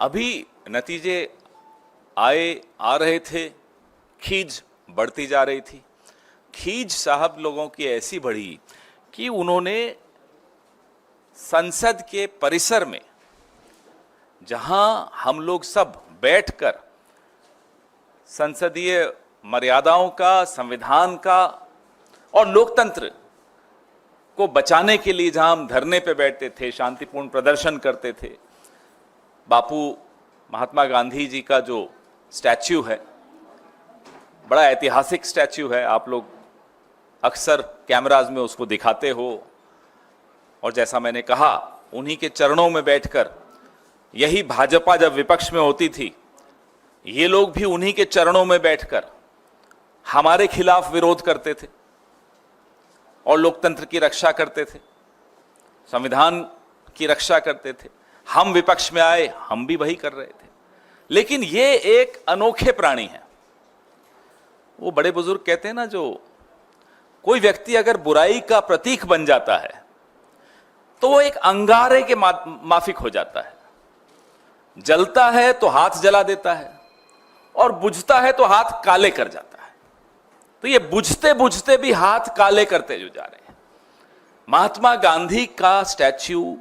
अभी नतीजे आ रहे थे, खींच बढ़ती जा रही थी। खींच साहब लोगों की ऐसी बढ़ी कि उन्होंने संसद के परिसर में, जहां हम लोग सब बैठकर संसदीय मर्यादाओं का, संविधान का और लोकतंत्र को बचाने के लिए जहां हम धरने पे बैठते थे, शांतिपूर्ण प्रदर्शन करते थे, बापू महात्मा गांधी जी का जो स्टैच्यू है, बड़ा ऐतिहासिक स्टैच्यू है, आप लोग अक्सर कैमराज में उसको दिखाते हो, और जैसा मैंने कहा, उन्हीं के चरणों में बैठकर, यही भाजपा जब विपक्ष में होती थी, ये लोग भी उन्हीं के चरणों में बैठकर हमारे खिलाफ विरोध करते थे और लोकतंत्र की रक्षा करते थे, संविधान की रक्षा करते थे। हम विपक्ष में आए, हम भी वही कर रहे थे। लेकिन ये एक अनोखे प्राणी हैं। वो बड़े बुजुर्ग कहते हैं ना, जो कोई व्यक्ति अगर बुराई का प्रतीक बन जाता है तो वो एक अंगारे के माफिक हो जाता है। जलता है तो हाथ जला देता है और बुझता है तो हाथ काले कर जाता है। तो ये बुझते बुझते भी हाथ काले करते जो जा रहे हैं। महात्मा गांधी का स्टैच्यू,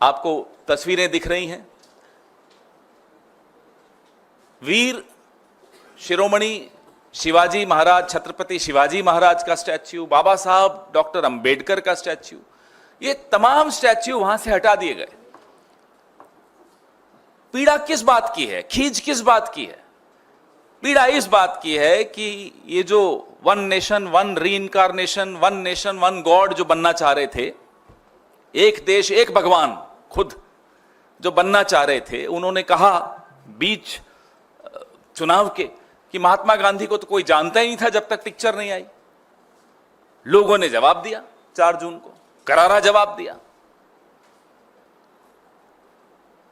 आपको तस्वीरें दिख रही हैं, वीर शिरोमणि शिवाजी महाराज, छत्रपति शिवाजी महाराज का स्टैच्यू, बाबा साहब डॉक्टर अंबेडकर का स्टैच्यू, ये तमाम स्टैच्यू वहां से हटा दिए गए। पीड़ा किस बात की है, खींच किस बात की है? पीड़ा इस बात की है कि ये जो one nation one reincarnation, one nation one God जो बनना चाह रहे थे, एक देश एक भगवान खुद जो बनना चाह रहे थे, उन्होंने कहा बीच चुनाव के कि महात्मा गांधी को तो कोई जानता ही नहीं था जब तक पिक्चर नहीं आई। लोगों ने जवाब दिया, 4 जून को करारा जवाब दिया।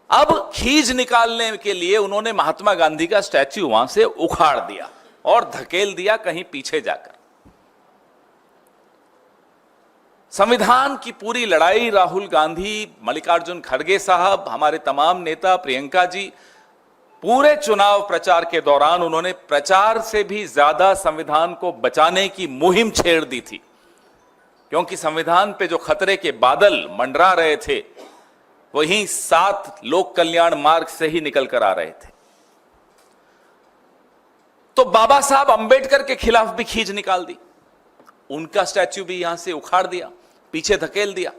अब खींच निकालने के लिए उन्होंने महात्मा गांधी का स्टैच्यू वहां से उखाड़ दिया और धकेल दिया कहीं पीछे जाकर। संविधान की पूरी लड़ाई राहुल गांधी, मल्लिकार्जुन खड़गे साहब, हमारे तमाम नेता, प्रियंका जी, पूरे चुनाव प्रचार के दौरान उन्होंने प्रचार से भी ज्यादा संविधान को बचाने की मुहिम छेड़ दी थी, क्योंकि संविधान पे जो खतरे के बादल मंडरा रहे थे वही 7 लोक कल्याण मार्ग से ही निकल कर आ रहे थे। तो बाबा साहब अंबेडकर के खिलाफ भी खींच निकाल दी, उनका स्टैच्यू भी यहां से उखाड़ दिया, पीछे धकेल दिया।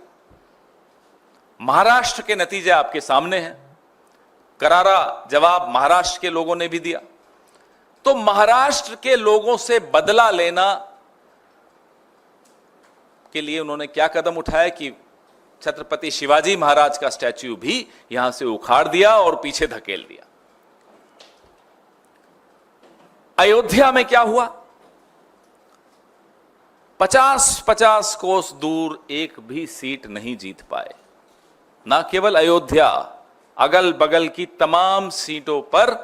महाराष्ट्र के नतीजे आपके सामने हैं, करारा जवाब महाराष्ट्र के लोगों ने भी दिया। तो महाराष्ट्र के लोगों से बदला लेना के लिए उन्होंने क्या कदम उठाया कि छत्रपति शिवाजी महाराज का स्टैच्यू भी यहां से उखाड़ दिया और पीछे धकेल दिया। अयोध्या में क्या हुआ? 50-50 कोस दूर एक भी सीट नहीं जीत पाए। ना केवल अयोध्या, अगल बगल की तमाम सीटों पर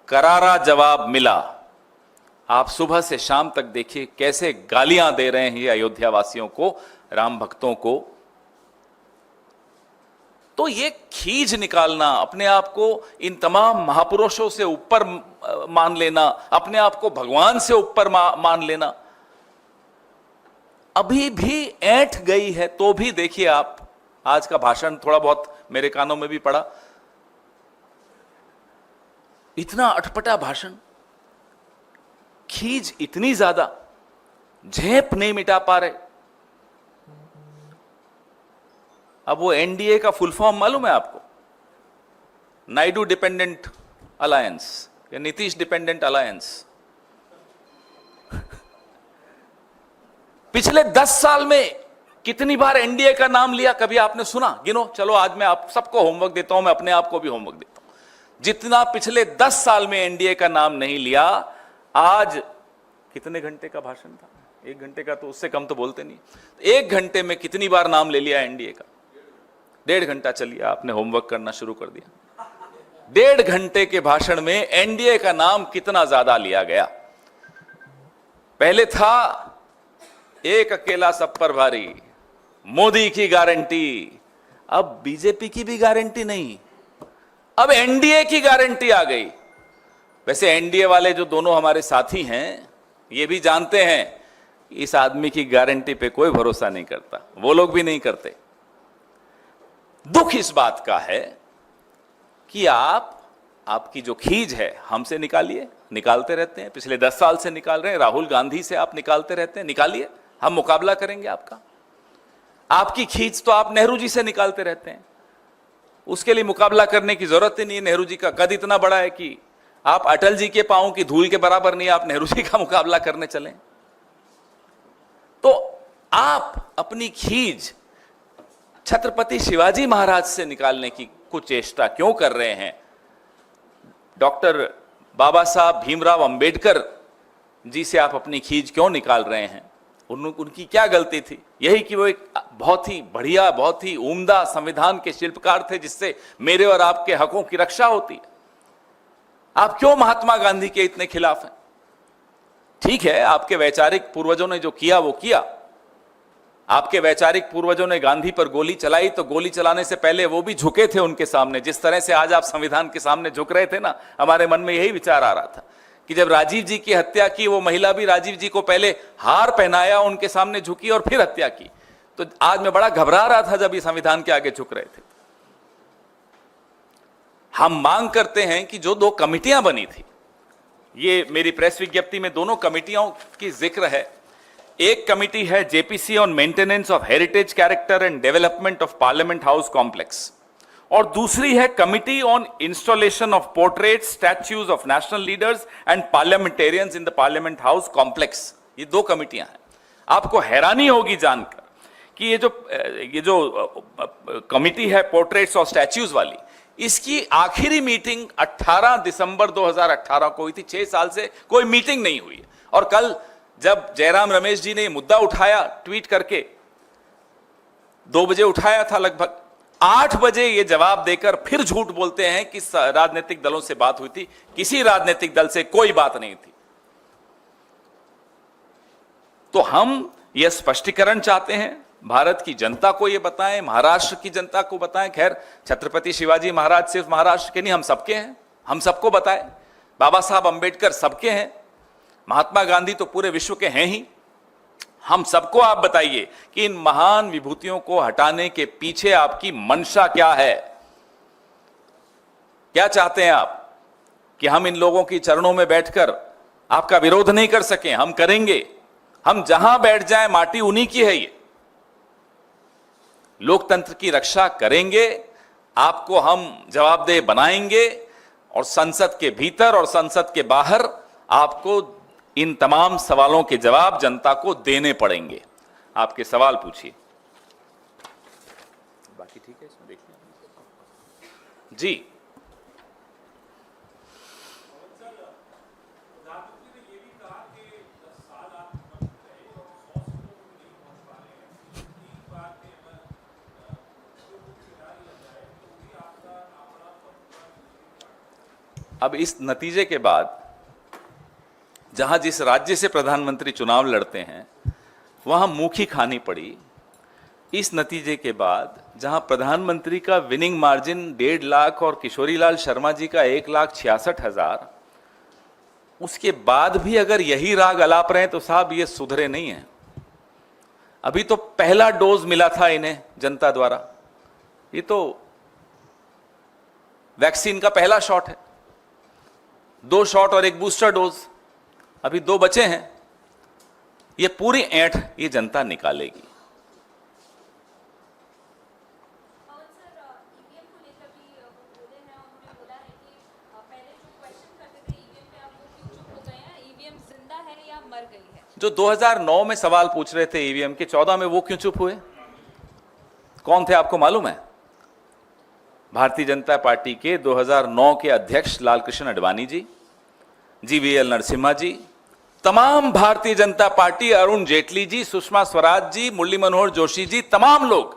करारा जवाब मिला। आप सुबह से शाम तक देखिए कैसे गालियां दे रहे हैं ये अयोध्या वासियों को, राम भक्तों को। तो ये खींच निकालना, अपने आप को इन तमाम महापुरुषों से ऊपर मान लेना, अपने आप को भगवान से ऊपर मान लेना, अभी भी ऐंठ गई है। तो भी देखिए आप, आज का भाषण थोड़ा बहुत मेरे कानों में भी पड़ा, इतना अटपटा भाषण, खींच इतनी ज्यादा, झेप नहीं मिटा पा रहे। अब वो एनडीए का फुल फॉर्म मालूम है आपको? नायडू डिपेंडेंट अलायंस या नीतीश डिपेंडेंट अलायंस। पिछले 10 साल में कितनी बार एनडीए का नाम लिया, कभी आपने सुना? गिनो। चलो आज मैं आप सबको होमवर्क देता हूं, मैं अपने आप को भी होमवर्क देता हूं। जितना पिछले 10 साल में एनडीए का नाम नहीं लिया, आज कितने घंटे का भाषण था? 1 घंटे का, तो उससे कम तो बोलते नहीं। 1 घंटे में कितनी बार नाम ले लिया एनडीए का? 1.5 घंटा चलिए, आपने होमवर्क करना शुरू कर दिया। 1.5 घंटे के भाषण में एनडीए का नाम कितना ज्यादा लिया गया। पहले था एक अकेला सब पर भारी, मोदी की गारंटी। अब बीजेपी की भी गारंटी नहीं, अब एनडीए की गारंटी आ गई। वैसे एनडीए वाले जो दोनों हमारे साथी हैं ये भी जानते हैं इस आदमी की गारंटी पे कोई भरोसा नहीं करता, वो लोग भी नहीं करते। दुख इस बात का है कि आपकी जो खींच है हमसे निकालिए, निकालते रहते हैं, पिछले 10 साल से निकाल रहे हैं, राहुल गांधी से आप निकालते रहते हैं, निकालिए, हम मुकाबला करेंगे आपका। आपकी खींच तो आप नेहरू जी से निकालते रहते हैं, उसके लिए मुकाबला करने की जरूरत ही नहीं है। नेहरू जी का कद इतना बड़ा है कि आप अटल जी के पांव की धूल के बराबर नहीं, आप नेहरू जी का मुकाबला करने चलें। तो आप अपनी खींच छत्रपति शिवाजी महाराज से निकालने की कुछ चेष्टा क्यों कर रहे हैं? डॉक्टर बाबा साहब भीमराव अंबेडकर जी से आप अपनी खींच क्यों निकाल रहे हैं? उनकी क्या गलती थी? यही कि वो एक बहुत ही बढ़िया, बहुत ही उम्दा संविधान के शिल्पकार थे जिससे मेरे और आपके हकों की रक्षा होती है। आप क्यों महात्मा गांधी के इतने खिलाफ हैं? ठीक है, आपके वैचारिक पूर्वजों ने जो किया वो किया। आपके वैचारिक पूर्वजों ने गांधी पर गोली चलाई तो गोली चलाने से पहले वो भी झुके थे उनके सामने। जिस तरह से आज आप संविधान के सामने झुक रहे थे ना, हमारे मन में यही विचार आ रहा था कि जब राजीव जी की हत्या की, वो महिला भी राजीव जी को पहले हार पहनाया, उनके सामने झुकी और फिर हत्या की। तो आज मैं बड़ा घबरा रहा था जब ये संविधान के आगे झुक रहे थे। हम मांग करते हैं कि जो 2 कमिटियां बनी थी, ये मेरी प्रेस विज्ञप्ति में दोनों कमिटियों की जिक्र है। एक कमिटी है JPC on maintenance of heritage character and development of parliament house complex, और दूसरी है committee on installation of portrait statues of national leaders and parliamentarians in the parliament house complex. ये 2 कमिटियां हैं। आपको हैरानी होगी जानकर कि ये जो कमिटी है पोर्ट्रेट्स और स्टैच्यूज वाली, इसकी आखिरी मीटिंग 18 दिसंबर 2018 को हुई थी। 6 साल से कोई मीटिंग नहीं हुई। और कल जब जयराम रमेश जी ने ये मुद्दा उठाया ट्वीट करके, 2 बजे उठाया था, लगभग 8 बजे ये जवाब देकर फिर झूठ बोलते हैं कि राजनीतिक दलों से बात हुई थी। किसी राजनीतिक दल से कोई बात नहीं थी। तो हम यह स्पष्टीकरण चाहते हैं, भारत की जनता को यह बताएं, महाराष्ट्र की जनता को बताएं। खैर, छत्रपति शिवाजी महाराज सिर्फ महाराष्ट्र के नहीं, हम सबके हैं, हम सबको बताएं। बाबा साहब अंबेडकर सबके हैं, महात्मा गांधी तो पूरे विश्व के हैं ही। हम सबको आप बताइए कि इन महान विभूतियों को हटाने के पीछे आपकी मंशा क्या है? क्या चाहते हैं आप? कि हम इन लोगों की चरणों में बैठकर आपका विरोध नहीं कर सकें? हम करेंगे। हम जहां बैठ जाएं, माटी उन्हीं की है। ये लोकतंत्र की रक्षा करेंगे, आपको हम जवाबदेह बनाएंगे, और संसद के भीतर और संसद के बाहर आपको इन तमाम सवालों के जवाब जनता को देने पड़ेंगे। आपके सवाल पूछिए। बाकी ठीक है, इसमें देखिए जी। अब इस नतीजे के बाद जहां जिस राज्य से प्रधानमंत्री चुनाव लड़ते हैं वहां मुखी खानी पड़ी। इस नतीजे के बाद जहां प्रधानमंत्री का विनिंग मार्जिन 1.5 लाख और किशोरीलाल शर्मा जी का 1,66,000, उसके बाद भी अगर यही राग अलाप रहे तो साहब ये सुधरे नहीं है। अभी तो पहला डोज मिला था इन्हें जनता द्वारा, ये तो वैक्सीन का पहला शॉट है, 2 शॉट और 1 बूस्टर डोज, अभी 2 बचे हैं। ये पूरी ऐंठ ये जनता निकालेगी। जो 2009 में सवाल पूछ रहे थे ईवीएम के, 14 में वो क्यों चुप हुए? कौन थे आपको मालूम है? भारतीय जनता पार्टी के 2009 के अध्यक्ष लालकृष्ण आडवाणी जी, जीवीएल नरसिम्हा जी, तमाम भारतीय जनता पार्टी, अरुण जेटली जी, सुषमा स्वराज जी, मुरली मनोहर जोशी जी, तमाम लोग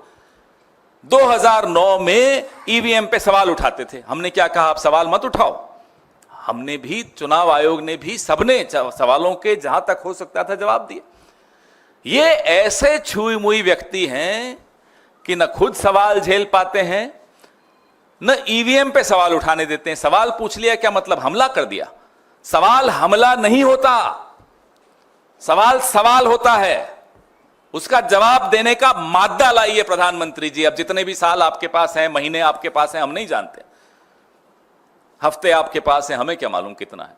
2009 में ईवीएम पे सवाल उठाते थे। हमने क्या कहा? आप सवाल मत उठाओ। हमने भी, चुनाव आयोग ने भी, सबने सवालों के जहां तक हो सकता था जवाब दिए। ये ऐसे छुई मुई व्यक्ति हैं कि न खुद सवाल झेल पाते हैं, न ईवीएम पे सवाल उठाने देते हैं। सवाल पूछ लिया क्या मतलब हमला कर दिया? सवाल हमला नहीं होता, सवाल सवाल होता है, उसका जवाब देने का मादा लाइए प्रधानमंत्री जी। अब जितने भी साल आपके पास हैं, महीने आपके पास हैं, हम नहीं जानते, हफ्ते आपके पास हैं, हमें क्या मालूम कितना है,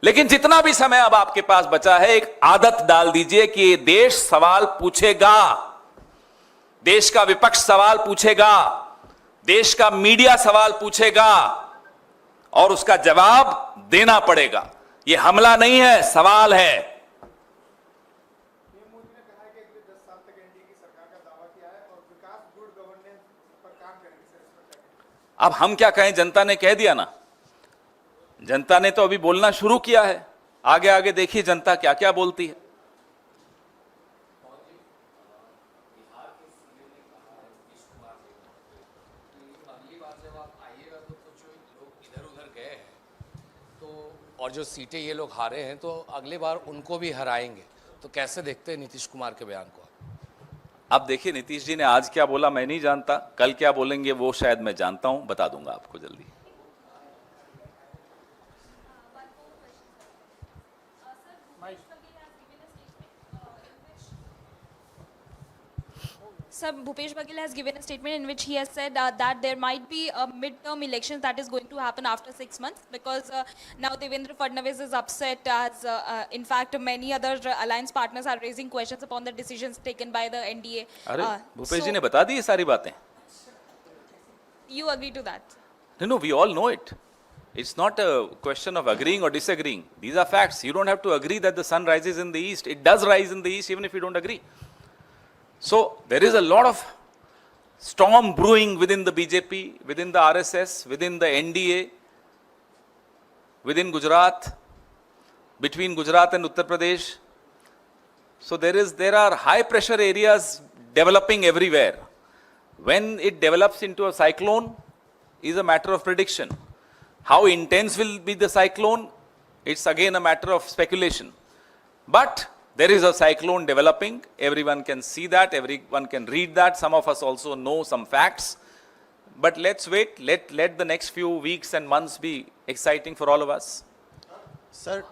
लेकिन जितना भी समय अब आपके पास बचा है, एक आदत डाल दीजिए कि ये देश सवाल पूछेगा, देश का विपक्ष सवाल पूछेगा, देश का मीडिया सवाल पूछेगा और उसका जवाब देना पड़ेगा। ये हमला नहीं है, सवाल है। अब हम क्या कहें, जनता ने कह दिया ना, जनता ने तो अभी बोलना शुरू किया है, आगे आगे देखिए जनता क्या क्या बोलती है। और जो सीटें ये लोग हारे हैं तो अगली बार उनको भी हराएंगे, तो कैसे देखते हैं नीतीश कुमार के बयान को? आप देखिए नीतीश जी ने आज क्या बोला मैं नहीं जानता, कल क्या बोलेंगे वो शायद मैं जानता हूं, बता दूंगा आपको जल्दी। Sir, Bhupesh Baghel has given a statement in which he has said that there might be a mid-term elections that is going to happen after 6 months because now Devendra Fadnavis is upset as in fact many other alliance partners are raising questions upon the decisions taken by the NDA. अरे भूपेश जी ने बता दी ये सारी बातें। You agree to that? No, we all know it. It's not a question of agreeing or disagreeing. These are facts. You don't have to agree that the sun rises in the east. It does rise in the east even if you don't agree. So there is a lot of storm brewing within the BJP, within the RSS, within the NDA, within Gujarat, between Gujarat and Uttar Pradesh. So there are high pressure areas developing everywhere. When it develops into a cyclone is a matter of prediction. How intense will be the cyclone? It's again a matter of speculation. But there is a cyclone developing. Everyone can see that. Everyone can read that. Some of us also know some facts. But let's wait. Let the next few weeks and months be exciting for all of us. Sir,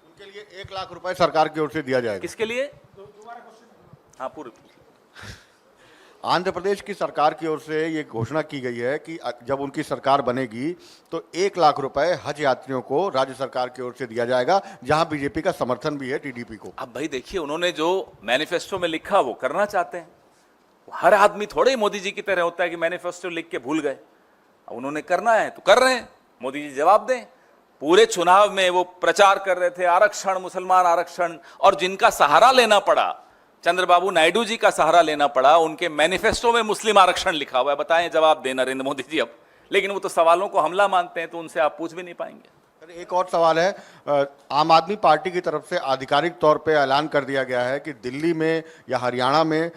उनके लिए 1 लाख रुपए सरकार की ओर से दिया जाएगा। किसके लिए? हाँ पूरे। आंध्र प्रदेश की सरकार की ओर से ये घोषणा की गई है कि जब उनकी सरकार बनेगी तो 1 लाख रुपए हज यात्रियों को राज्य सरकार की ओर से दिया जाएगा, जहां बीजेपी का समर्थन भी है टीडीपी को। अब भाई देखिए, उन्होंने जो मैनिफेस्टो में लिखा वो करना चाहते हैं। हर आदमी थोड़े ही मोदी जी की तरह होता है कि मैनिफेस्टो लिख के भूल गए। अब उन्होंने करना है तो कर रहे हैं, मोदी जी जवाब दें। पूरे चुनाव में वो प्रचार कर रहे थे आरक्षण, मुसलमान आरक्षण, और जिनका सहारा लेना पड़ा, चंद्रबाबू नायडू जी का सहारा लेना पड़ा, उनके मैनिफेस्टो में मुस्लिम आरक्षण लिखा हुआ है। बताएं जवाब दें नरेंद्र मोदी जी अब। लेकिन वो तो सवालों को हमला मानते हैं, तो उनसे आप पूछ भी नहीं पाएंगे। एक और सवाल है, आम आदमी पार्टी की तरफ से आधिकारिक तौर पे ऐलान कर दिया गया है कि दिल्ली में या हरियाणा में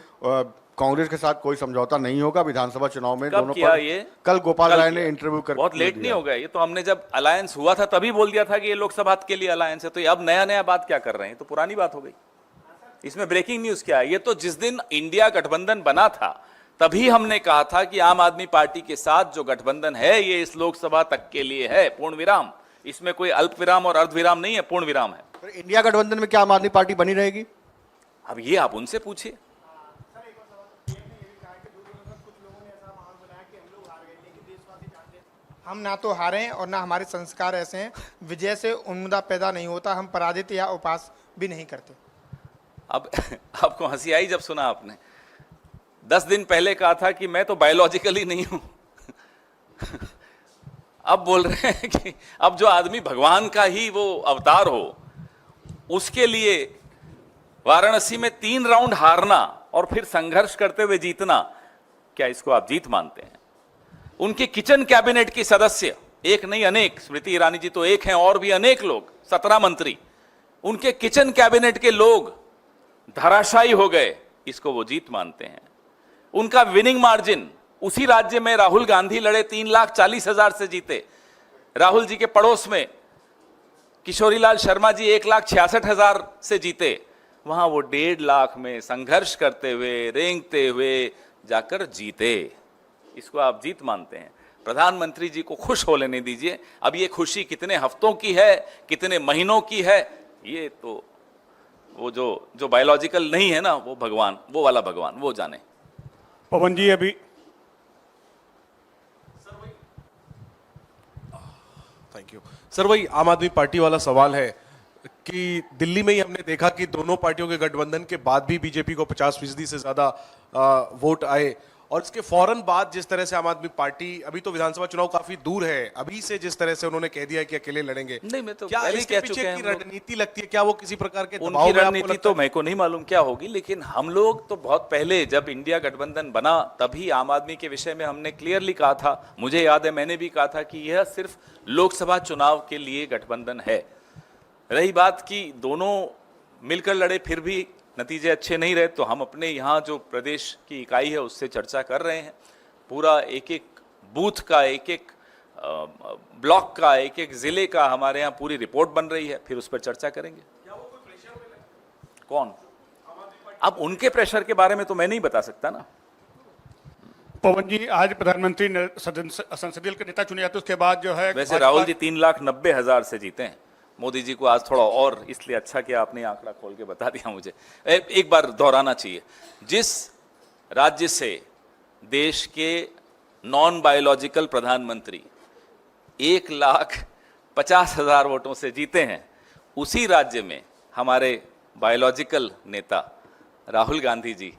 कांग्रेस के साथ कोई समझौता नहीं होगा विधानसभा चुनाव में। दोनों पर ये कल गोपाल राय ने इंटरव्यू कर बहुत लेट नहीं हो गया ये तो। हमने जब अलायंस हुआ था तभी बोल दिया था कि ये लोकसभा के लिए अलायंस है, तो ये अब नया नया बात क्या कर रहे हैं? तो पुरानी बात हो गई। इसमें ब्रेकिंग न्यूज क्या है? ये तो जिस दिन इंडिया गठबंधन बना था तभी हमने कहा था कि आम आदमी पार्टी के साथ जो गठबंधन है ये इस लोकसभा तक के लिए है, पूर्ण विराम। इसमें कोई अल्प विराम और अर्ध विराम नहीं है, पूर्ण विराम है। तो इंडिया गठबंधन में क्या आम आदमी पार्टी बनी रहेगी? अब ये आप उनसे पूछिए। हम ना तो हारे हैं और ना हमारे संस्कार ऐसे हैं, विजय से उम्मीद पैदा नहीं होता, हम पराजित या उपास भी नहीं करते। अब आपको हंसी आई जब सुना आपने? 10 दिन पहले कहा था कि मैं तो बायोलॉजिकली नहीं हूं। अब बोल रहे हैं कि अब जो आदमी भगवान का ही वो अवतार हो, उसके लिए वाराणसी में 3 राउंड हारना और फिर संघर्ष करते हुए जीतना, क्या इसको आप जीत मानते हैं? उनके किचन कैबिनेट की सदस्य, एक नहीं अनेक, स्मृति ईरानी जी तो एक हैं, और भी अनेक लोग, 17 मंत्री, उनके किचन कैबिनेट के लोग धराशायी हो गए, इसको वो जीत मानते हैं? उनका विनिंग मार्जिन, उसी राज्य में राहुल गांधी लड़े 3,40,000 से जीते, राहुल जी के पड़ोस में, किशोरीलाल शर्मा जी 1,66,000 से जीते, वहां वो 1.5 लाख में संघर्ष करते हुए, रेंगते हुए जाकर जीते। इसको आप जीत मानते हैं? प्रधानमंत्री जी को खुश हो लेने दीजिए। अब ये खुशी कितने हफ्तों की है, कितने महीनों की है, ये तो वो जो बायोलॉजिकल नहीं है ना, वो भगवान, वो वाला भगवान, वो जाने। पवन जी अभी थैंक यू सर। वही आम आदमी पार्टी वाला सवाल है कि दिल्ली में ही हमने देखा कि दोनों पार्टियों के गठबंधन के बाद भी बीजेपी को 50% से ज्यादा वोट आए, और इसके फौरन बाद जिस तरह से आम आदमी पार्टी, अभी तो विधानसभा चुनाव काफी दूर है, अभी से जिस तरह से उन्होंने कह दिया कि अकेले लड़ेंगे, नहीं, मैं तो क्या पहले ही इसके कह पीछे चुके हैं की हम लोग। रणनीति लगती है? क्या वो किसी प्रकार के दबाव उनकी में आपको रणनीति लगता तो है? मेरे को नहीं मालूम क्या होगी, लेकिन हम लोग तो बहुत पहले जब इंडिया गठबंधन बना तभी आम आदमी के विषय में हमने क्लियरली कहा था, मुझे याद है मैंने भी कहा था कि यह सिर्फ लोकसभा चुनाव के लिए गठबंधन है। रही बात कि दोनों मिलकर लड़े फिर भी नतीजे अच्छे नहीं रहे, तो हम अपने यहाँ जो प्रदेश की इकाई है उससे चर्चा कर रहे हैं। पूरा एक एक बूथ का, एक एक ब्लॉक का, एक एक जिले का हमारे यहाँ पूरी रिपोर्ट बन रही है, फिर उस पर चर्चा करेंगे। कौन? अब उनके प्रेशर के बारे में तो मैं नहीं बता सकता ना। पवन जी आज प्रधानमंत्री संसदीय के नेता चुने जाते उसके बाद जो है वैसे राहुल जी 3,90,000 से जीते हैं। मोदी जी को आज थोड़ा और इसलिए अच्छा किया आपने आंकड़ा खोल के बता दिया मुझे। एक बार दोहराना चाहिए, जिस राज्य से देश के नॉन बायोलॉजिकल प्रधानमंत्री 1,50,000 वोटों से जीते हैं, उसी राज्य में हमारे बायोलॉजिकल नेता राहुल गांधी जी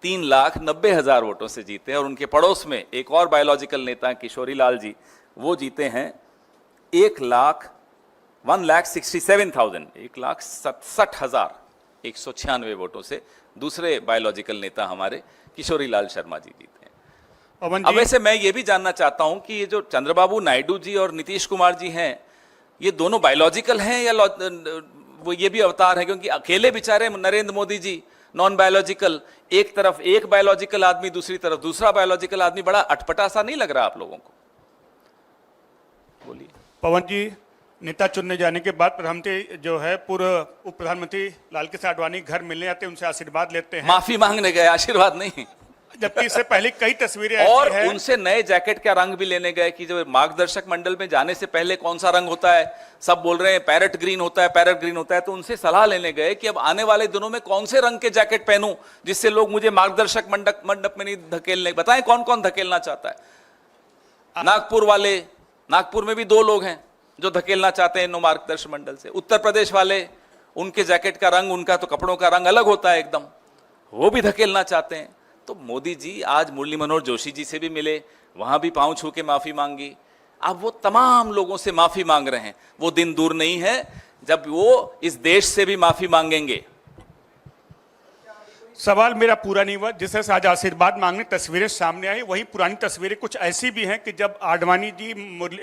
3,90,000 वोटों से जीते हैं, और उनके पड़ोस में एक और बायोलॉजिकल नेता किशोरीलाल जी, वो जीते हैं 1,67,196 वोटों से। दूसरे बायोलॉजिकल नेता हमारे किशोरीलाल शर्मा जी जीते हैं। पवन अब जी वैसे मैं ये भी जानना चाहता हूं कि ये जो चंद्रबाबू नायडू जी और नीतीश कुमार जी हैं, ये दोनों बायोलॉजिकल हैं या वो ये भी अवतार है? क्योंकि अकेले बेचारे नरेंद्र मोदी जी नॉन बायोलॉजिकल, एक तरफ एक बायोलॉजिकल आदमी, दूसरी तरफ दूसरा बायोलॉजिकल आदमी, बड़ा अटपटा सा नहीं लग रहा आप लोगों को? बोलिए। पवन जी नेता चुनने जाने के बाद प्रधानमंत्री जो है पूर्व उप प्रधानमंत्री लाल कृष्ण आडवाणी घर मिलने आते हैं, उनसे आशीर्वाद लेते हैं, माफी मांगने गए, आशीर्वाद नहीं। जबकि इससे पहले कई तस्वीरें और ऐसी हैं। उनसे नए जैकेट का रंग भी लेने गए कि जो मार्गदर्शक मंडल में जाने से पहले कौन सा रंग होता है, सब बोल रहे हैं पैरेट ग्रीन होता है, पैरेट ग्रीन होता है, तो उनसे सलाह लेने गए कि अब आने वाले दिनों में कौन से रंग के जैकेट पहनूं जिससे लोग मुझे मार्गदर्शक मंडप में नहीं धकेलने। बताएं कौन कौन धकेलना चाहता है? नागपुर वाले, नागपुर में भी 2 लोग हैं जो धकेलना चाहते हैं नो मार्गदर्शक मंडल से। उत्तर प्रदेश वाले, उनके जैकेट का रंग, उनका तो कपड़ों का रंग अलग होता है एकदम, वो भी धकेलना चाहते हैं। तो मोदी जी आज मुरली मनोहर जोशी जी से भी मिले, वहां भी पांव छू के माफी मांगी। अब वो तमाम लोगों से माफी मांग रहे हैं। वो दिन दूर नहीं है जब वो इस देश से भी माफी मांगेंगे। सवाल मेरा पूरा नहीं हुआ। जिस तरह से आज आशीर्वाद मांगने तस्वीरें सामने आई, वही पुरानी तस्वीरें कुछ ऐसी भी हैं कि जब आडवाणी जी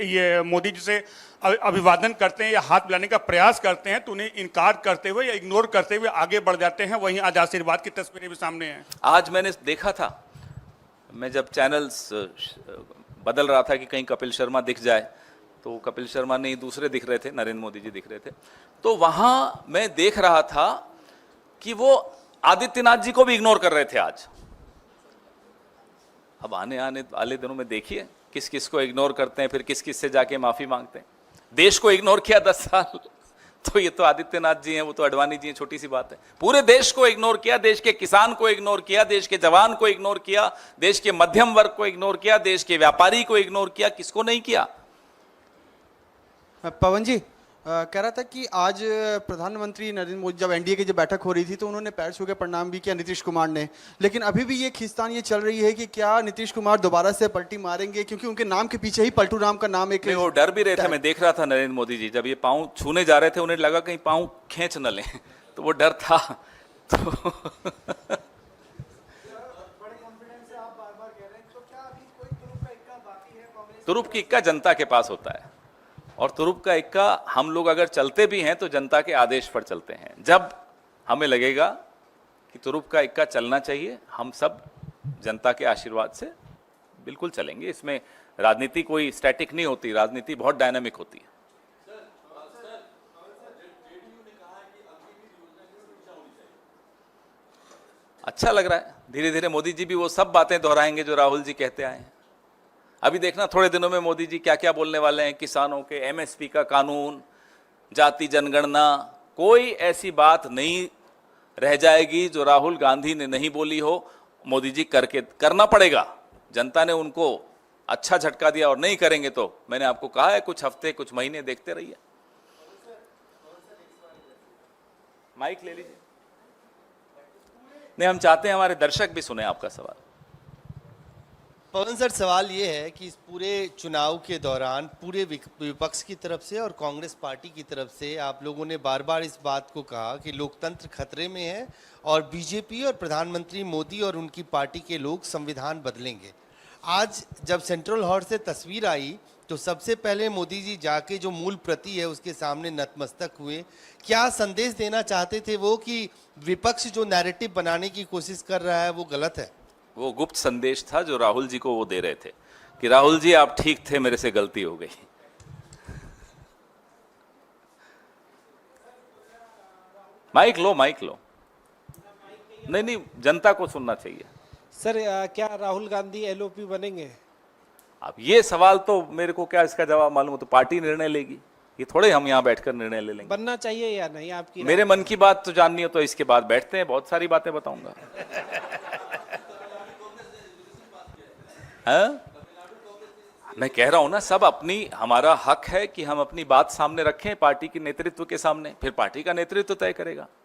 ये मोदी जी से अभिवादन करते हैं या हाथ मिलाने का प्रयास करते हैं तो उन्हें इनकार करते हुए या इग्नोर करते हुए आगे बढ़ जाते हैं। वहीं आज आशीर्वाद की तस्वीरें भी सामने हैं। आज मैंने देखा था, मैं जब चैनल्स बदल रहा था कि कहीं कपिल शर्मा दिख जाए, तो कपिल शर्मा नहीं दूसरे दिख रहे थे, नरेंद्र मोदी जी दिख रहे थे, तो वहां मैं देख रहा था कि वो आदित्यनाथ जी को भी इग्नोर कर रहे थे आज। अब आने वाले दिनों में देखिए किस किस को इग्नोर करते हैं, फिर किस किस से जाके माफी मांगते हैं। देश को इग्नोर किया 10 साल, तो ये तो आदित्यनाथ जी हैं, वो तो अडवाणी जी हैं, छोटी सी बात है। पूरे देश को इग्नोर किया, देश के किसान को इग्नोर किया, देश के जवान को इग्नोर किया, देश के मध्यम वर्ग को इग्नोर किया, देश के व्यापारी को इग्नोर किया, किसको नहीं किया? पवन जी कह रहा था कि आज प्रधानमंत्री नरेंद्र मोदी जब एनडीए की जब बैठक हो रही थी तो उन्होंने पैर छू के प्रणाम भी किया नीतीश कुमार ने, लेकिन अभी भी ये खींचतान ये चल रही है कि क्या नीतीश कुमार दोबारा से पलटी मारेंगे, क्योंकि उनके नाम के पीछे ही पलटू राम का नाम एक। वो डर भी रहे थे, मैं देख रहा था नरेंद्र मोदी जी जब ये पांव छूने जा रहे थे, उन्हें लगा कहीं पांव खींच न लें, तो वो डर था। तो तुरुप की इक्का जनता के पास होता है, और तुरुप का इक्का हम लोग अगर चलते भी हैं तो जनता के आदेश पर चलते हैं। जब हमें लगेगा कि तुरुप का इक्का चलना चाहिए, हम सब जनता के आशीर्वाद से बिल्कुल चलेंगे। इसमें राजनीति कोई स्टैटिक नहीं होती, राजनीति बहुत डायनामिक होती है। अच्छा लग रहा है, धीरे धीरे मोदी जी भी वो सब बातें दोहराएंगे जो राहुल जी कहते आए हैं। अभी देखना थोड़े दिनों में मोदी जी क्या क्या बोलने वाले हैं, किसानों के एमएसपी का कानून, जाति जनगणना, कोई ऐसी बात नहीं रह जाएगी जो राहुल गांधी ने नहीं बोली हो, मोदी जी करके करना पड़ेगा। जनता ने उनको अच्छा झटका दिया और नहीं करेंगे तो मैंने आपको कहा है कुछ हफ्ते कुछ महीने देखते रहिए। माइक ले लीजिए। नहीं, हम चाहते हैं हमारे दर्शक भी सुने आपका सवाल। पवन सर, सवाल ये है कि इस पूरे चुनाव के दौरान पूरे विपक्ष की तरफ से और कांग्रेस पार्टी की तरफ से आप लोगों ने बार बार इस बात को कहा कि लोकतंत्र खतरे में है और बीजेपी और प्रधानमंत्री मोदी और उनकी पार्टी के लोग संविधान बदलेंगे। आज जब सेंट्रल हॉल से तस्वीर आई तो सबसे पहले मोदी जी जाके जो मूल प्रति है उसके सामने नतमस्तक हुए। क्या संदेश देना चाहते थे वो कि विपक्ष जो नैरेटिव बनाने की कोशिश कर रहा है वो गलत है? वो गुप्त संदेश था जो राहुल जी को वो दे रहे थे कि राहुल जी आप ठीक थे, मेरे से गलती हो गई। माइक लो, माइक लो। नहीं नहीं, जनता को सुनना चाहिए। सर क्या राहुल गांधी एलओपी बनेंगे? अब ये सवाल तो मेरे को क्या इसका जवाब मालूम हो, तो पार्टी निर्णय लेगी, ये थोड़े हम यहाँ बैठकर निर्णय ले लेंगे। बनना चाहिए या नहीं आपकी? मेरे मन की बात तो जाननी हो तो इसके बाद बैठते हैं, बहुत सारी बातें बताऊंगा। हाँ? मैं कह रहा हूं ना, सब अपनी, हमारा हक है कि हम अपनी बात सामने रखें पार्टी के नेतृत्व के सामने, फिर पार्टी का नेतृत्व तय करेगा।